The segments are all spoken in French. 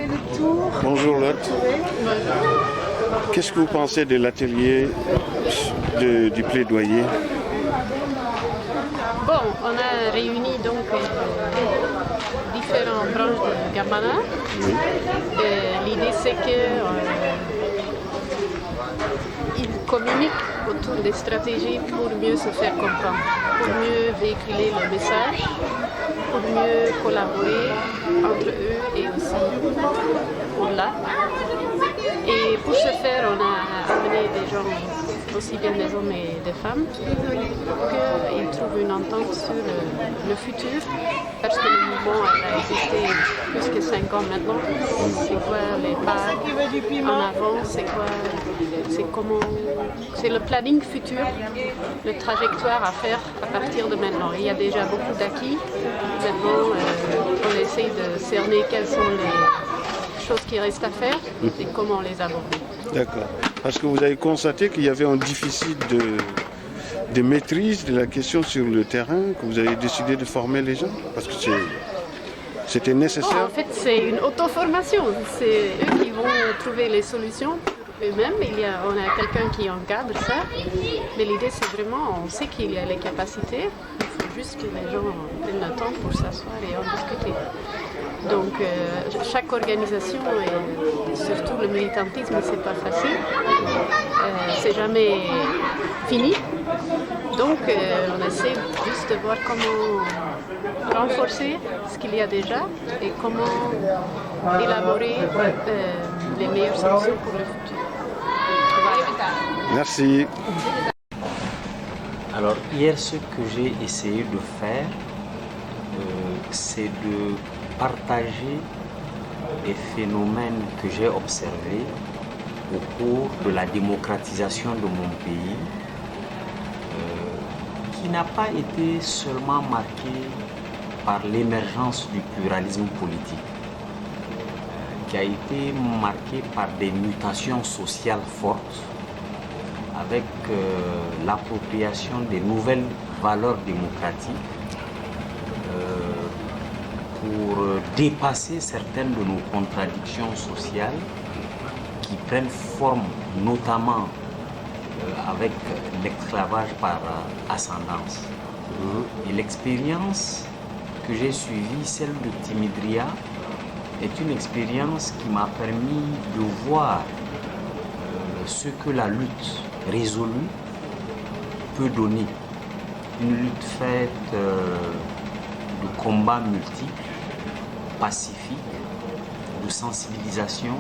fait le tour. Bonjour Lotte. Qu'est-ce que vous pensez de l'atelier du plaidoyer? Bon, on a réuni donc différentes branches de Gambana. Oui. L'idée c'est qu'ils communiquent autour des stratégies pour mieux se faire comprendre, pour mieux véhiculer le message, pour mieux collaborer entre eux et aussi au-delà. Et pour ce faire, on a amené des gens, aussi bien des hommes et des femmes, pour qu'ils trouvent une entente sur le futur, parce que le mouvement a existé plus que 5 ans maintenant. C'est quoi les pas en avant, c'est le planning futur, le trajectoire à faire à partir de maintenant. Il y a déjà beaucoup d'acquis. Maintenant, on essaye de cerner quelles sont les choses qui restent à faire et comment les aborder. D'accord. Parce que vous avez constaté qu'il y avait un déficit de maîtrise de la question sur le terrain, que vous avez décidé de former les gens, parce que c'était nécessaire. En fait, c'est une auto-formation. C'est eux qui vont trouver les solutions pour eux-mêmes. On a quelqu'un qui encadre ça. Mais l'idée, c'est vraiment, on sait qu'il y a les capacités. Il faut juste que les gens prennent le temps pour s'asseoir et en discuter. Donc, chaque organisation, et surtout le militantisme, c'est pas facile. C'est jamais fini. Donc, on essaie juste de voir comment renforcer ce qu'il y a déjà et comment élaborer les meilleures solutions pour le futur. Voilà. Merci. Alors, hier, ce que j'ai essayé de faire, c'est de partager des phénomènes que j'ai observés au cours de la démocratisation de mon pays, qui n'a pas été seulement marqué par l'émergence du pluralisme politique, qui a été marqué par des mutations sociales fortes, avec l'appropriation des nouvelles valeurs démocratiques pour dépasser certaines de nos contradictions sociales qui prennent forme notamment avec l'esclavage par ascendance. Et l'expérience que j'ai suivie, celle de Timidria, est une expérience qui m'a permis de voir ce que la lutte résolue peut donner. Une lutte faite de combats multiples, pacifiques, de sensibilisation,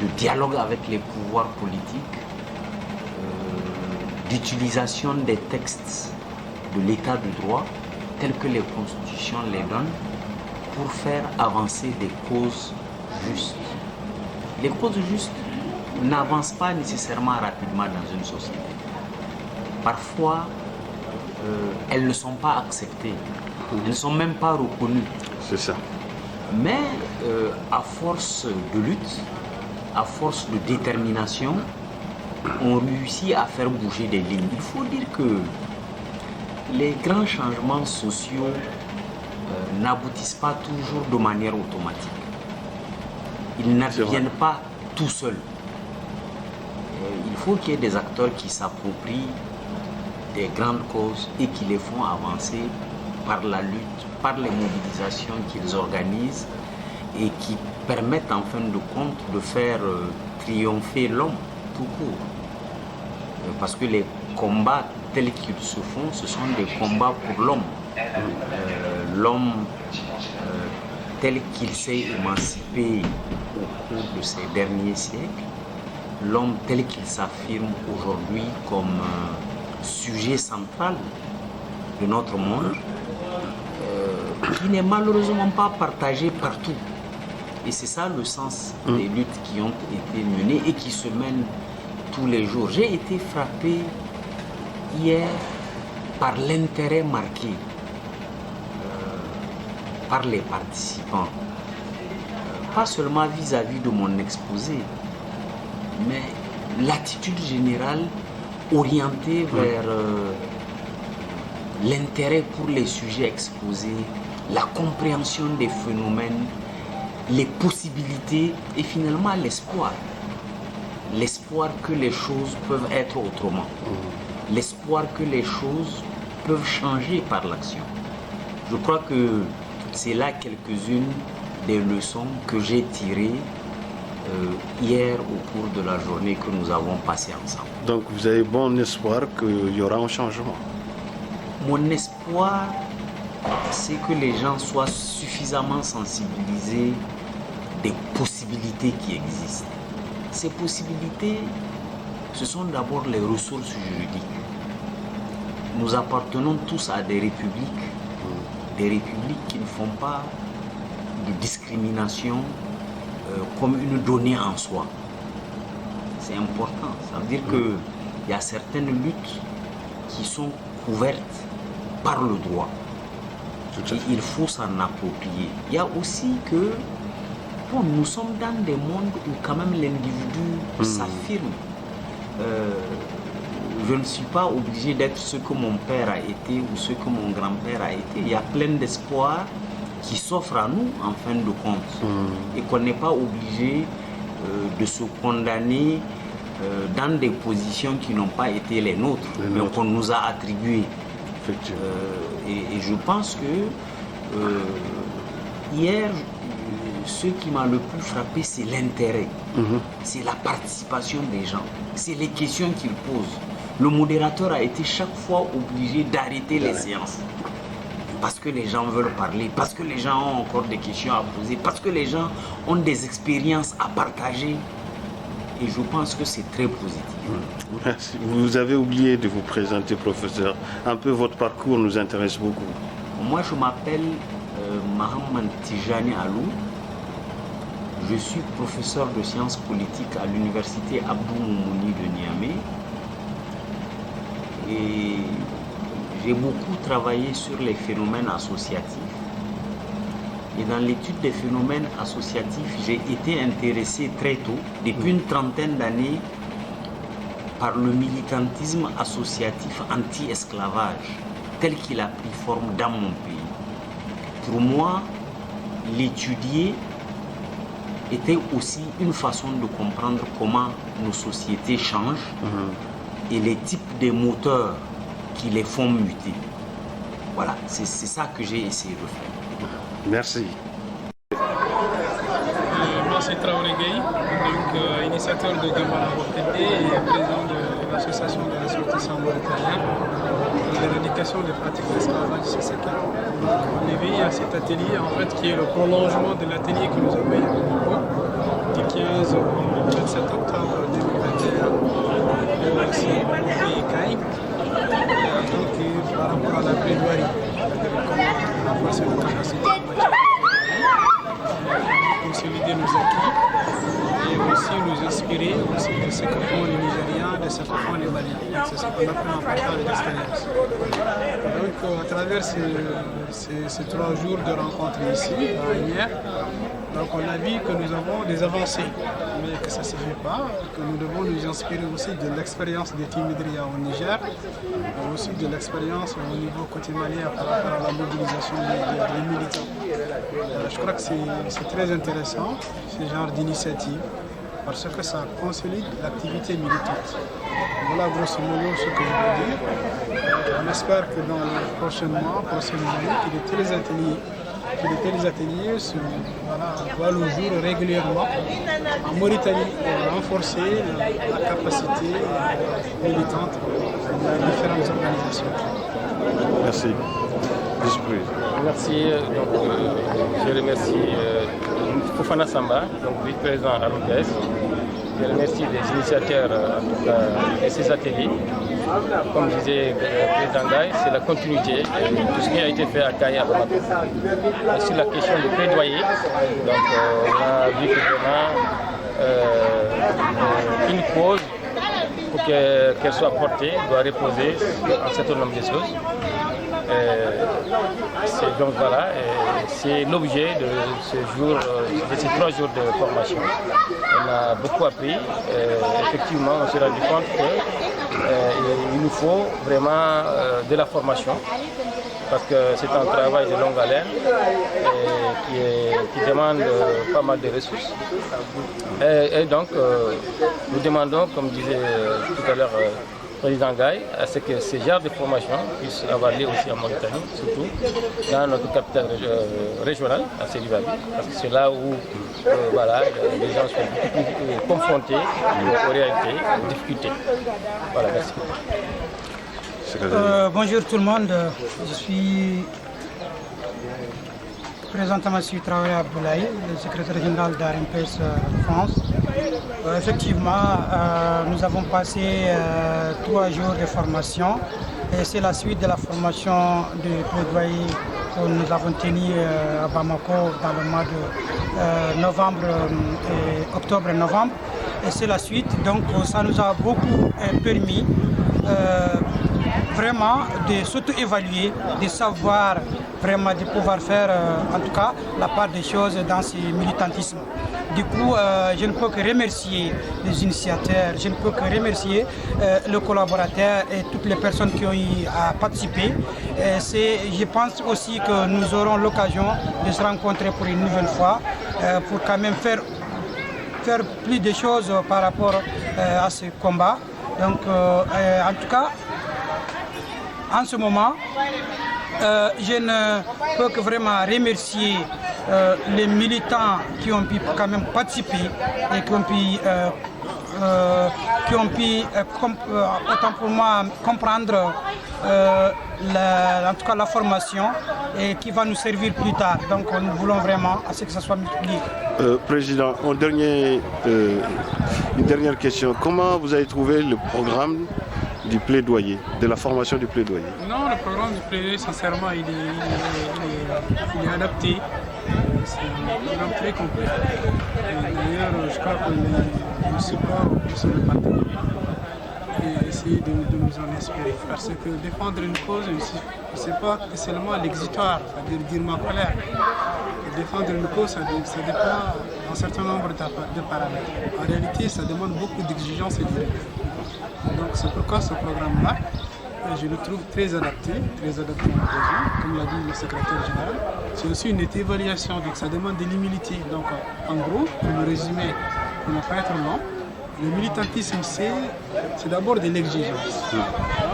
de dialogue avec les pouvoirs politiques, d'utilisation des textes de l'état de droit tels que les constitutions les donnent pour faire avancer des causes justes. Les causes justes n'avancent pas nécessairement rapidement dans une société. Parfois, elles ne sont pas acceptées, elles ne sont même pas reconnues. C'est ça. Mais à force de lutte, à force de détermination, on réussit à faire bouger des lignes. Il faut dire que les grands changements sociaux n'aboutissent pas toujours de manière automatique. Ils n'adviennent pas tout seuls. Il faut qu'il y ait des acteurs qui s'approprient des grandes causes et qui les font avancer par la lutte, par les mobilisations qu'ils organisent et qui permettent en fin de compte de faire triompher l'homme tout court. Parce que les combats tels qu'ils se font, ce sont des combats pour l'homme. L'homme tel qu'il s'est émancipé au cours de ces derniers siècles, l'homme tel qu'il s'affirme aujourd'hui comme sujet central de notre monde, qui n'est malheureusement pas partagé partout. Et c'est ça le sens des luttes qui ont été menées et qui se mènent tous les jours. J'ai été frappé hier par l'intérêt marqué par les participants, pas seulement vis-à-vis de mon exposé, mais l'attitude générale orientée vers l'intérêt pour les sujets exposés, la compréhension des phénomènes les possibilités et finalement l'espoir. L'espoir que les choses peuvent être autrement. L'espoir que les choses peuvent changer par l'action. Je crois que c'est là quelques-unes des leçons que j'ai tirées hier au cours de la journée que nous avons passée ensemble. Donc vous avez bon espoir qu'il y aura un changement. Mon espoir, c'est que les gens soient suffisamment sensibilisés des possibilités qui existent. Ces possibilités, ce sont d'abord les ressources juridiques. Nous appartenons tous à des républiques qui ne font pas de discrimination comme une donnée en soi. C'est important. Ça veut dire qu'il y a certaines luttes qui sont couvertes par le droit. Et il faut s'en approprier. Il y a aussi que nous sommes dans des mondes où quand même l'individu s'affirme. Je ne suis pas obligé d'être ce que mon père a été ou ce que mon grand-père a été. Il y a plein d'espoir qui s'offre à nous en fin de compte et qu'on n'est pas obligé de se condamner dans des positions qui n'ont pas été les nôtres, mais qu'on nous a attribuées. Et je pense que hier, ce qui m'a le plus frappé, c'est l'intérêt, c'est la participation des gens, c'est les questions qu'ils posent. Le modérateur a été chaque fois obligé d'arrêter les séances. Parce que les gens veulent parler, parce que les gens ont encore des questions à poser, parce que les gens ont des expériences à partager. Et je pense que c'est très positif. Merci. Vous avez oublié de vous présenter, professeur. Un peu votre parcours nous intéresse beaucoup. Moi, je m'appelle Mahamman Tijani Alou. Je suis professeur de sciences politiques à l'université Abdou Moumouni de Niamey. Et j'ai beaucoup travaillé sur les phénomènes associatifs. Et dans l'étude des phénomènes associatifs, j'ai été intéressé très tôt, depuis une trentaine d'années, par le militantisme associatif anti-esclavage, tel qu'il a pris forme dans mon pays. Pour moi, l'étudier était aussi une façon de comprendre comment nos sociétés changent et les types de moteurs qui les font muter. Voilà, c'est ça que j'ai essayé de faire. Merci. Moi, c'est Traoré Gueye, donc initiateur de Gambara Rotende et président de l'association des ressortissants mauritaniens de l'éradication des pratiques d'esclavage CCK. On est venu à cet atelier, en fait, qui est le prolongement de l'atelier que nous avons eu à Bamako du 15 au 27 octobre 2021 au CMI et CAI. Donc, par rapport à la plaidoirie, comment renforcer nos capacités en matière de consolider nos acquis et aussi nous inspirer aussi de ce que font les Nigériens, de ce que font les Maliens. C'est ce qu'on appelle en partage d'expérience. Donc, à travers ces 3 jours de rencontre ici, à Agnières, donc on a vu que nous avons des avancées, mais que ça ne suffit pas, que nous devons nous inspirer aussi de l'expérience des Timidria au Niger, mais aussi de l'expérience au niveau côté malien par rapport à la mobilisation des militants. Je crois que c'est très intéressant, ce genre d'initiative, parce que ça consolide l'activité militante. Voilà grosso modo ce que je veux dire. On espère que dans les prochains mois, prochaines années, qu'il y ait tels ateliers voient le jour régulièrement en Mauritanie pour renforcer la capacité militante des différentes organisations. Merci. Merci. Je remercie Fofana Samba, vice-président à l'OPS. Je remercie les initiateurs de ces ateliers. Comme disait le président Gaye, c'est la continuité de tout ce qui a été fait à Gaye à Bamako. Sur la question de plaidoyer, donc on a vu que vraiment une cause, pour qu'elle soit portée, doit reposer sur un certain nombre de choses. Donc voilà, c'est l'objet de ces 3 jours de formation. On a beaucoup appris. Effectivement, on s'est rendu compte qu'il nous faut vraiment de la formation parce que c'est un travail de longue haleine qui demande pas mal de ressources. Et donc, nous demandons, comme disait tout à l'heure le président Gaye, à ce que ces genres de formation puissent avoir lieu aussi en Mauritanie, surtout dans notre capitale régionale, à Sélibaly, parce que c'est là où voilà, les gens sont beaucoup plus confrontés aux réalités, aux difficultés. Voilà, merci. Bonjour tout le monde, je suis présentement Traoré Abdoulaye, le secrétaire général d'ARMPS France. Effectivement, nous avons passé 3 jours de formation et c'est la suite de la formation de plaidoyer que nous avons tenu à Bamako dans le mois de novembre et octobre-novembre. Et c'est la suite, donc ça nous a beaucoup permis vraiment de s'auto-évaluer, de savoir vraiment de pouvoir faire en tout cas la part des choses dans ce militantisme. Du coup, je ne peux que remercier les initiateurs, je ne peux que remercier les collaborateurs et toutes les personnes qui ont eu à participer. Je pense aussi que nous aurons l'occasion de se rencontrer pour une nouvelle fois, pour quand même faire plus de choses par rapport à ce combat. Donc, en tout cas, en ce moment, je ne peux que vraiment remercier les militants qui ont pu quand même participer et qui ont pu autant pour moi comprendre en tout cas la formation et qui va nous servir plus tard. Donc nous voulons vraiment à ce que ça soit multiplié. Président, une dernière question. Comment vous avez trouvé le programme du plaidoyer, de la formation du plaidoyer? Non, le programme du plaidoyer, sincèrement, il est adapté. C'est un programme très complet. D'ailleurs, je crois que le support sur le partenariat et essayer de nous en inspirer. Parce que défendre une cause, ce n'est pas seulement l'exitoire, c'est-à-dire dire ma colère. Et défendre une cause, ça dépend d'un certain nombre de paramètres. En réalité, ça demande beaucoup d'exigences et de directives. Donc c'est pourquoi ce programme-là, je le trouve très adapté aux besoins, comme l'a dit le secrétaire général. C'est aussi une évaluation, donc ça demande de l'humilité. Donc en gros, pour le résumer, pour ne pas être long, le militantisme c'est d'abord de l'exigence.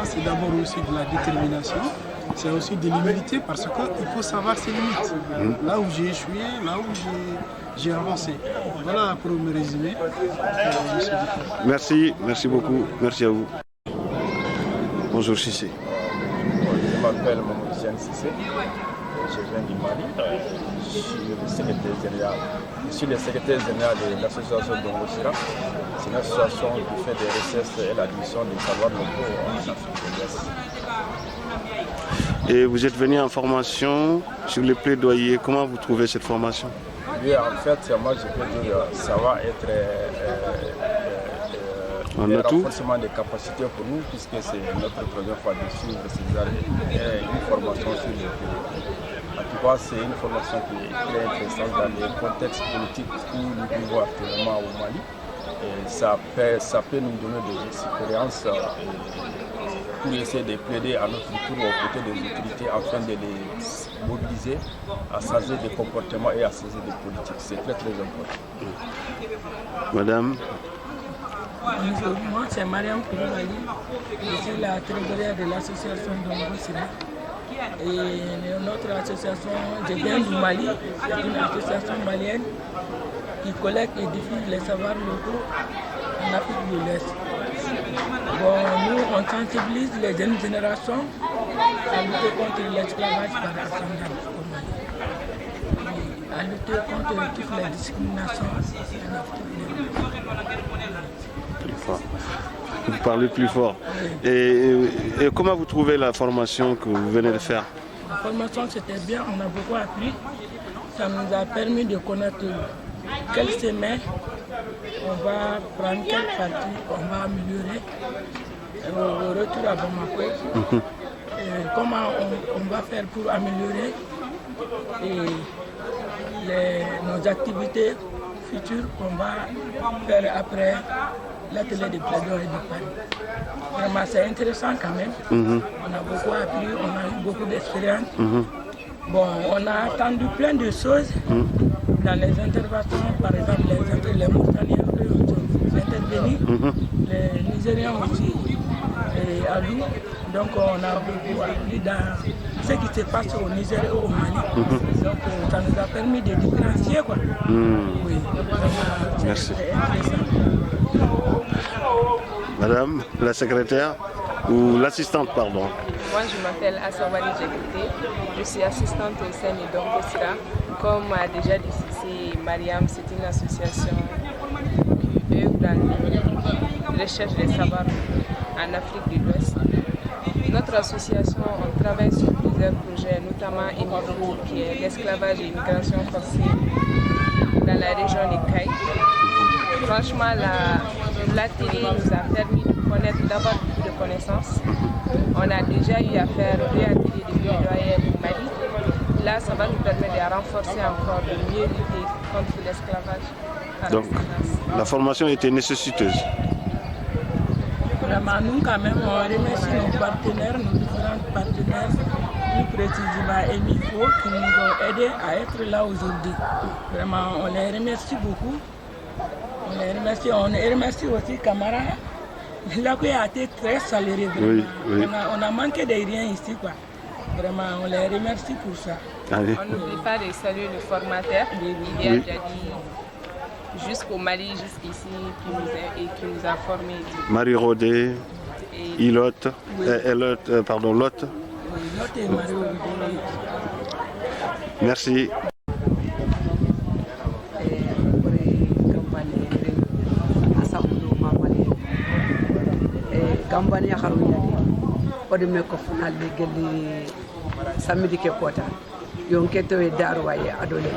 C'est d'abord aussi de la détermination, c'est aussi de l'humilité parce qu'il faut savoir ses limites. Là où j'ai échoué, là où j'ai avancé. Voilà pour me résumer. Merci beaucoup, merci à vous. Bonjour Cissé. Je m'appelle Mamoudou Cissé, je viens du Mali, je suis le secrétaire général de l'association d'Ongosira. C'est une association qui fait des recherches et la diffusion des savoirs locaux en Afrique de l'Ouest. Et vous êtes venu en formation sur les plaidoyers. Comment vous trouvez cette formation? Oui, en fait, moi je peux dire que ça va être un renforcement des capacités pour nous, puisque c'est notre première fois de suivre ces années une formation sur les plaidoyers. En tout cas, c'est une formation qui est très intéressante dans le contexte politique où nous vivons actuellement au Mali. Et ça peut nous donner des expériences pour essayer de plaider à notre tour aux côtés des autorités afin de les mobiliser à changer de comportement et à changer de politique. C'est très très important. Madame. Bonjour, moi c'est Mariam Kouroubali, je suis la trésorière de l'association d'Ongosira. Et notre association, je viens du Mali, c'est une association malienne qui collecte et diffuse les savoirs locaux en Afrique de l'Est. Bon, nous, on sensibilise les jeunes générations à lutter contre l'esclavage par ascendance au Mali, à lutter contre toutes les discriminations en Afrique de l'Est. Vous parlez plus fort. Et comment vous trouvez la formation que vous venez de faire? La formation c'était bien, on a beaucoup appris. Ça nous a permis de connaître quel chemin on va prendre, quelle partie on va améliorer au retour à Bamako. Comment on va faire pour améliorer nos activités futures qu'on va faire après l'atelier de plaidoyer de Paris. Vraiment, c'est intéressant quand même. On a beaucoup appris, on a eu beaucoup d'expérience. Bon, on a entendu plein de choses dans les interventions, par exemple les Mauritaniens qui ont intervenu, les Nigériens aussi, et à nous. Donc on a beaucoup appris dans ce qui se passe au Niger et au Mali. Donc ça nous a permis de différencier quoi. Oui, vraiment, merci. Intéressant. Madame la secrétaire ou l'assistante, pardon. Moi, je m'appelle Asawali Djekrité. Je suis assistante au sein de Donkosira. Comme a déjà dit ici Mariam, c'est une association qui œuvre dans la recherche des savoirs en Afrique de l'Ouest. Notre association, on travaille sur plusieurs projets, notamment une qui est l'esclavage et l'immigration forcée dans la région des Cailles. Franchement, l'atelier nous a permis de connaître d'abord beaucoup de connaissances. On a déjà eu à faire deux ateliers de plaidoyer au Mali. Là, ça va nous permettre de renforcer encore, de mieux lutter contre l'esclavage. Donc, la formation était nécessiteuse. Vraiment, nous, quand même, on remercie nos partenaires, nos différents partenaires, plus précisément EMIFO, qui nous ont aidés à être là aujourd'hui. Vraiment, on les remercie beaucoup. On les remercie aussi Camara. Là, qui a été très salarié. Oui, oui. On a manqué de rien ici, quoi. Vraiment, on les remercie pour ça. Allez. On n'oublie pas de saluer le formateur, il y a déjà dit jusqu'au Mali, jusqu'ici, qui nous a formés. Marie Rodet, Ilotte, Oui. Lotte. Oui, Lotte et Marie Rodet. Merci. Gambani ya harunya odi me ko funal de gelli samedi ke kota yonke to e daru waye adole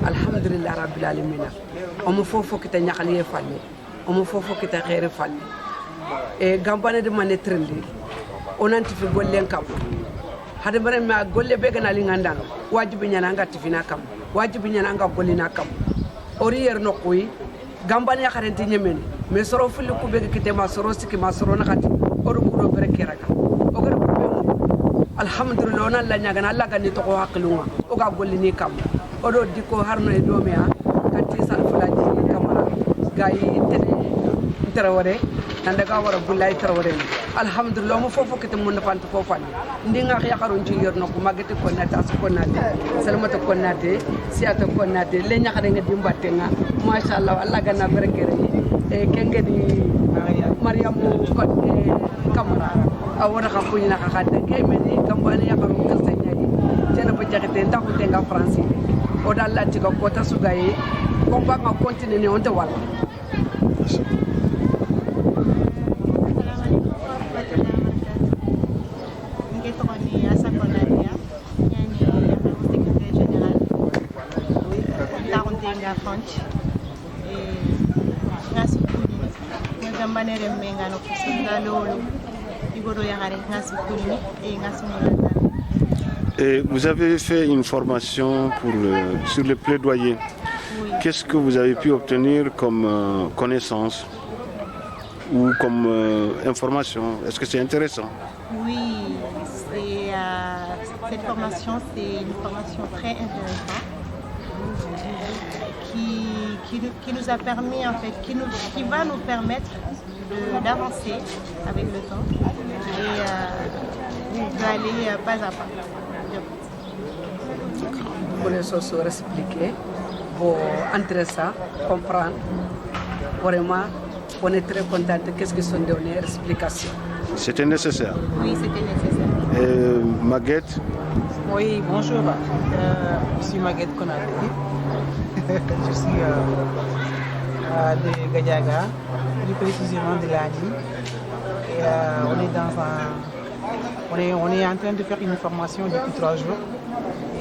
alhamdulillah rabbil alamin omo fofo kita nyakali e falli omo fofo kita khaire falli e gambani de mané trendi onanti fi gollen kam hade bare ma golle be gana li ngandang wajibi nyana ngati fina kam wajibi nyana nga gollina kam ori yer no koy gambani ya kharenti nyemeni mais soro fili ku be kite ma soro siki ma soro nakati oru ku do bere keraka o gar ku be alhamdulillah on alla nyaga na alla gani to ko haklunga o ga gollini kam o do diko harno e do me ha kati sal fulaji kamara gayi terawore nanda ga wara bullay terawore alhamdulillah mo fofo kite mun fant fofal ndinga ya xarun ci yorno ko magati ko nata su ko nate salmata ko nate siata ko nate le nyaka nga dimbatte nga masha Allah alla gana berekere e kenge di Mariam ko kamara awara xam ko ñu naka xadde ke meni kambani ya xarun ko señagi jena ba jaxete ndax ko tenga français o dal la ci ko ta sugaye ko ba nga continuer ne on te wala Et vous avez fait une formation sur le plaidoyer. Oui. Qu'est-ce que vous avez pu obtenir comme connaissance ou comme information? Est-ce que c'est intéressant? Oui, cette formation, c'est une formation très intéressante qui nous a permis, en fait, qui va nous permettre d'avancer avec le temps et d'aller pas à pas. Pour les choses expliquer, pour intéressant, comprendre, vraiment, on est très content de ce que sont données explications. C'était nécessaire? Oui, c'était nécessaire. Maguette? Oui, bonjour. Je suis Maguette Konaté. Je suis de Gadiaga, plus précisément de l'ANI. Et on est en train de faire une formation depuis 3 jours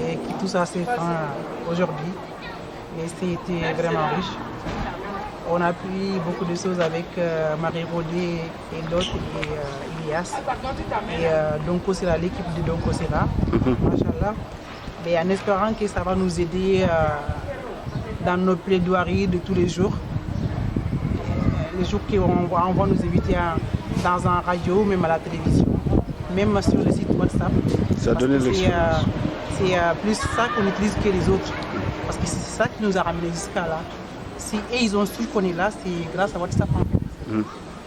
et qui tout ça s'est fait aujourd'hui. Et c'était vraiment riche. On a appris beaucoup de choses avec Marie Rodet et Lot et Ilias. Et Donkosira, l'équipe de Donkosira, machallah. Mais en espérant que ça va nous aider dans nos plaidoiries de tous les jours. les jours qu'on va nous inviter dans un radio, même à la télévision, même sur le site WhatsApp. Ça a donné l'expérience. C'est plus ça qu'on utilise que les autres. Parce que c'est ça qui nous a ramenés jusqu'à là. Si ils ont su qu'on est là, c'est grâce à WhatsApp.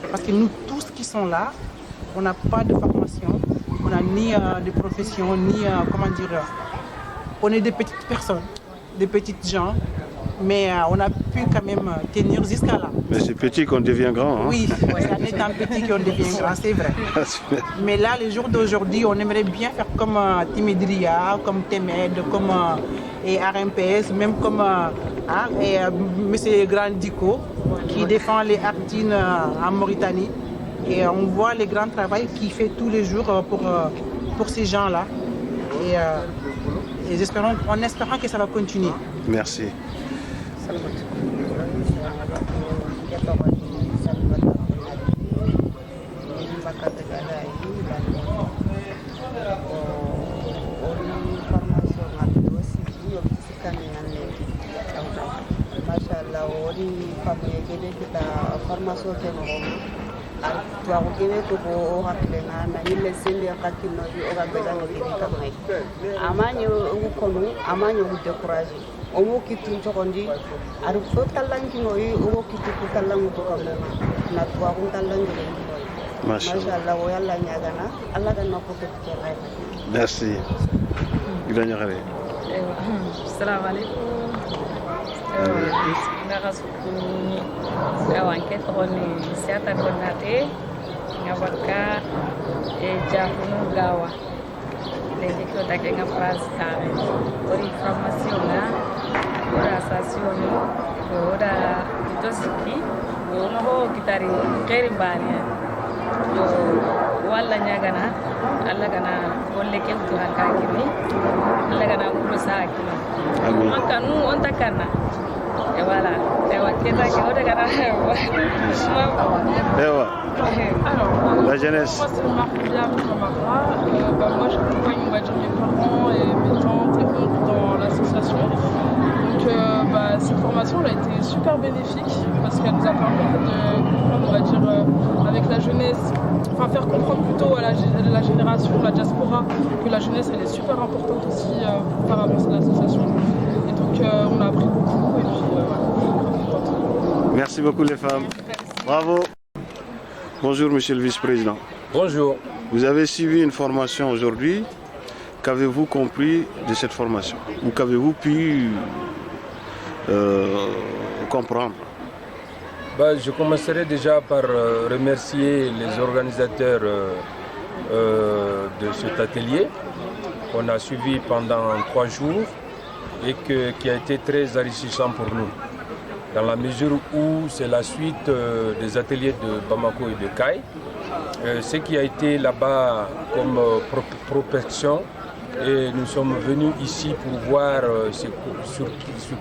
Parce que nous tous qui sont là, on n'a pas de formation, on n'a ni de profession, ni on est des petites personnes, des petites gens, mais on a pu quand même tenir jusqu'à là. Mais c'est petit qu'on devient grand. Hein? Oui, c'est en étant petit qu'on devient grand, c'est vrai. Mais là, les jours d'aujourd'hui, on aimerait bien faire comme Timidria, comme Temed, comme et RMPS, même comme M. Grandico, qui défend les Artines en Mauritanie. Et on voit les grands travaux qu'il fait tous les jours pour ces gens-là. Et en espérant que ça va continuer. Merci. omo kitu njogondi aru fo talangi noyi omo kitu ku talangu to kamma na to ko talangi noyi mashallah o yalla nyagana Allah ganna ko to tere. Merci. Gidanya khare. Assalamu alaikum. Nagasuku awanket oni siata konate ngabaka jafunu gawa. Lende ko takenga phrase kare. Ori information na ora station ora kitosiki ono kitari keri bani yo wala nyagana alla gana golle kem to hakakini alla gana ko sakini makanu on takana e wala e waketa ke ora gana ewa la jeunesse. Moi c'est Maria Kamara. Moi j'accompagne mes parents et mes tantes et oncles dans l'association. Donc cette formation elle a été super bénéfique parce qu'elle nous a permis de comprendre, on va dire, avec la jeunesse, enfin faire comprendre plutôt à la génération, la diaspora, que la jeunesse elle est super importante aussi pour faire avancer l'association. Et donc on a appris beaucoup et puis voilà. Merci beaucoup les femmes. Bravo. Bonjour Monsieur le Vice-président. Bonjour. Vous avez suivi une formation aujourd'hui. Qu'avez-vous compris de cette formation? Ou qu'avez-vous pu comprendre? Je commencerai déjà par remercier les organisateurs de cet atelier qu'on a suivi pendant 3 jours et qui a été très enrichissant pour nous. Dans la mesure où c'est la suite des ateliers de Bamako et de Kai. Ce qui a été là-bas comme prospection, et nous sommes venus ici pour voir sur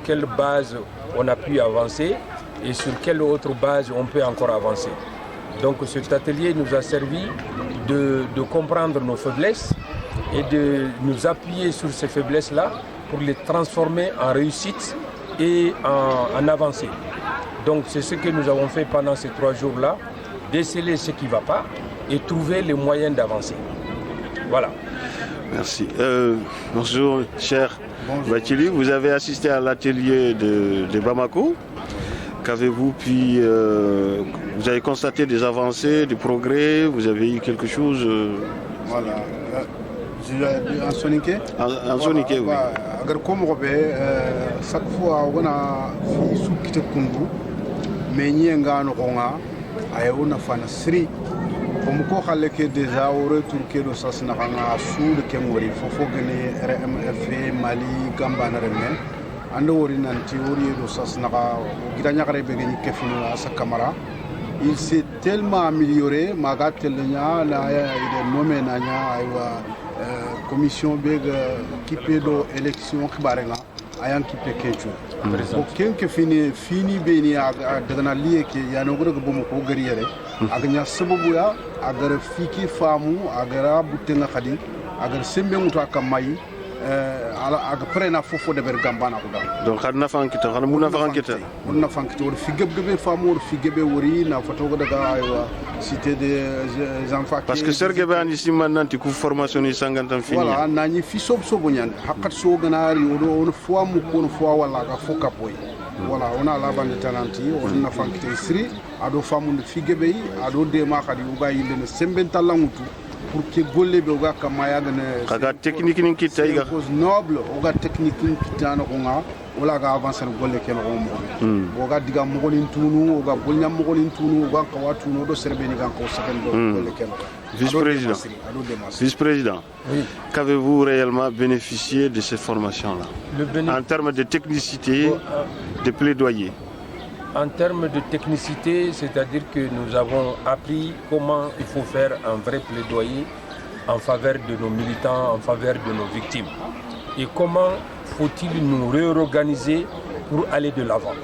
quelle base on a pu avancer et sur quelle autre base on peut encore avancer. Donc cet atelier nous a servi de comprendre nos faiblesses et de nous appuyer sur ces faiblesses-là pour les transformer en réussite et en avancée. Donc c'est ce que nous avons fait pendant ces 3 jours-là, déceler ce qui ne va pas et trouver les moyens d'avancer. Voilà. Merci. Bonjour cher Bathily, vous avez assisté à l'atelier de Bamako. Qu'avez-vous pu... vous avez constaté des avancées, des progrès, vous avez eu quelque chose... Voilà. En sonique. En sonique, oui. Agar comme chaque fois on a fait sous kite kungu, mais ni ngano konga, aye on a fait sri. Comme quoi haleke déjà au retour que le sas na kanga sous le kemori, fofo gagner RMF Mali Gamba na remen. Ando ori nanti ori le sas na ka gidanya kare begeni kefino asa kamara. Il s'est tellement amélioré, magatelnya la il est nommé nanya aywa commission bega kipedo élection khibarenga ayan kipe kecho ko kenke fini beni daga na lié ke yano go daga bomo ko gari yare aganya sababu ya agar fiki famu agara butenga khadi agar sembe muta kamai après na fofo de bergambana ko dal donc hadna fankita hana muna fankita muna fankita wor fi gebe famo wor fi gebe wori na foto ko daga aywa cité des enfants parce que serge be ani simananti ku formation ni sangantam fini voilà nani fi sob nyan hakat so ganari on fois mu ko fois wala ga foka boy voilà on a la bande talenti on na fankita sri ado famu fi gebe ado de ma khadi uga yinde ne sembenta langutu pour que golle be uga kamaya gane kaga technique ni kita iga noble uga technique ni kita no nga wala ga avancer golle ken o mo uga diga mo golin tunu uga bolnya mo golin tunu uga ka watu no do serbe ni gan ko saken do golle ken Vice-président, oui. Qu'avez-vous réellement bénéficié de ces formations-là en termes de technicité, de plaidoyer? En termes de technicité, c'est-à-dire que nous avons appris comment il faut faire un vrai plaidoyer en faveur de nos militants, en faveur de nos victimes. Et comment faut-il nous réorganiser pour aller de l'avant.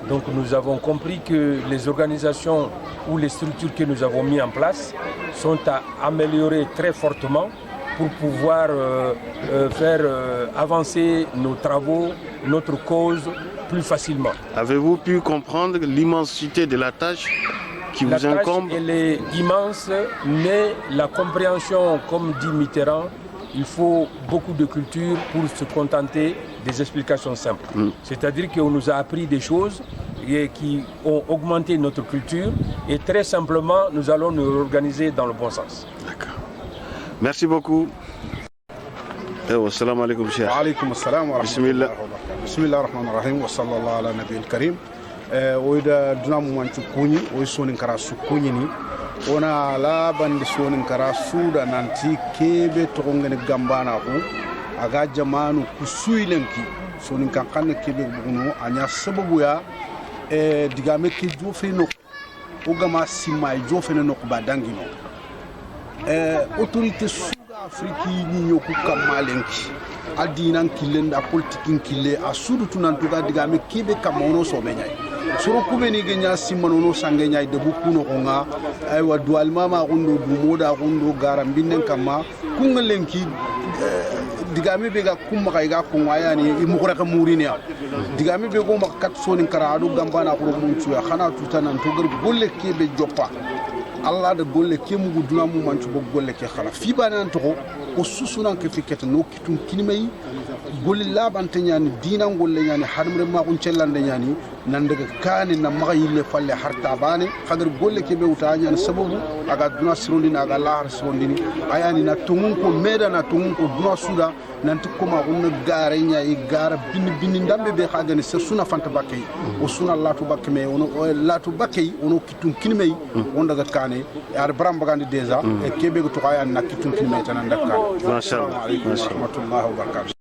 Donc nous avons compris que les organisations ou les structures que nous avons mis en place sont à améliorer très fortement pour pouvoir faire avancer nos travaux, notre cause plus facilement. Avez-vous pu comprendre l'immensité de la tâche qui vous incombe? La tâche, elle est immense, mais la compréhension, comme dit Mitterrand, il faut beaucoup de culture pour se contenter des explications simples. C'est-à-dire qu'on nous a appris des choses qui ont augmenté notre culture et très simplement, nous allons nous organiser dans le bon sens. D'accord. Merci beaucoup. Assalamu alaikum cheikh. Wa alaikum assalam wa rahmatullah. Bismillah ar-Rahman ar-Rahim wa sallallahu ala nabiyil karim. Oida dunamu manchu kunyi, oi sonin kara su kunyi ni. Ona la bandi sonin kara suda nanti kebe tokongene gambana ko aga jamanu kusuilenki sonin kankane kebe buguno anya sababu ya digame ke jofe no ogama simay jofe no ko badangino autorité suda afriki ni nyoku kamalenki adinan killen da politique kille a sudu tunantuga digame kebe kamono so benyay soro kubeni genya simanono sangenya de bukuno konga ay wa dual mama gundo dumoda gundo garambinnen kama kungalenki digami be ga kumma ga kunwa yani imukura ka murinia digami be go makat soni karadu gambana ko mun tuya khana tutanan to gar golle kebe joppa Allah da golle ke mu guduna mu mantu bo golle ke khala fi banan to ko susunan ke fikete no kitun kinimai golle labante nyani dinan golle nyani harmre ma kun cellande nyani nan daga kani na magayille falle harta bane khagar golle ke be wuta nyani sababu aga duna sirondina aga lahar sirondini ayani na tungun ko meda na tungun ko duna suda nanti koma gunna gare nyai gara bin ndambe be khagani se suna fanta bakkay o suna latu bakke me ono latu bakke ono kitun kinimai on daga kani ar bram bagandi deja e kebe ko to aya na kitun kinimai tan dakka mashallah wa rahmatullahi wa barakatuh.